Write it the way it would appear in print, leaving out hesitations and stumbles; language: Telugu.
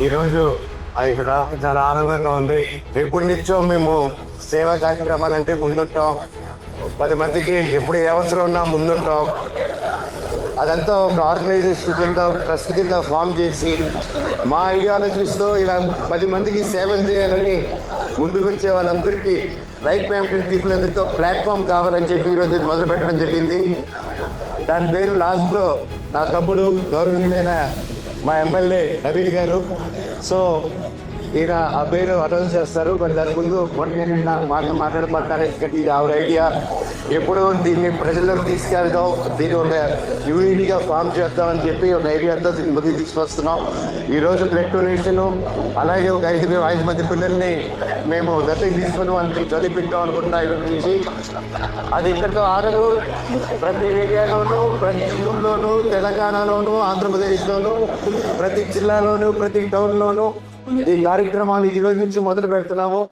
ఈరోజు అది ఇక్కడ చాలా ఆనందంగా ఉంది. ఎప్పటి నుంచో మేము సేవా కార్యక్రమాలంటే ముందుంటాం, 10 మందికి ఎప్పుడు ఏ అవసరం ఉన్నా ముందుంటాం. అదంతా ఒక ఆర్గనైజేషన్ కింద ట్రస్ట్ కింద ఫామ్ చేసి మా ఐడియాలజీస్తో ఇలా 10 మందికి సేవ చేయాలని ముందుకు వచ్చే వాళ్ళందరికీ రైట్ ప్యాంప్లెట్ పీపుల్ ప్లాట్ఫామ్ కావాలని చెప్పి ఈరోజు మొదలు పెట్టడం జరిగింది. దాని పేరు లాస్ట్లో నా తమ్ముడు గౌరవనీయులైన మా ఎమ్మెల్యే నవీన్ గారు. సో ఈయన ఆ పేరు అనౌన్స్ చేస్తారు. మరి దాని ముందు మాట్లాడమంటారు. ఎందుకంటే ఇది ఆవిడ ఐడియా. ఎప్పుడు దీన్ని ప్రజల్లోకి తీసుకెళ్దాం, దీన్ని ఒక యూనిటీగా ఫామ్ చేద్దామని చెప్పి ఒక ఐడియాతో దీన్ని ముందుకు తీసుకొస్తున్నాం. ఈరోజు బ్లడ్ డొనేషన్, అలాగే ఒక 5 మంది పిల్లల్ని మేము దత్తత తీసుకుని వాళ్ళకి చదివిద్దాం అనుకుంటున్నాం ఈరోజు నుంచి. అది ఇక్కడితో ఆడదు. ప్రతి ఏరియాలోనూ, ప్రతి ఊళ్ళోనూ, తెలంగాణలోనూ, ఆంధ్రప్రదేశ్లోనూ, ప్రతి జిల్లాలోనూ, ప్రతి టౌన్లోనూ ఈ కార్యక్రమాలు ఈరోజు నుంచి మొదలు పెడుతున్నాము.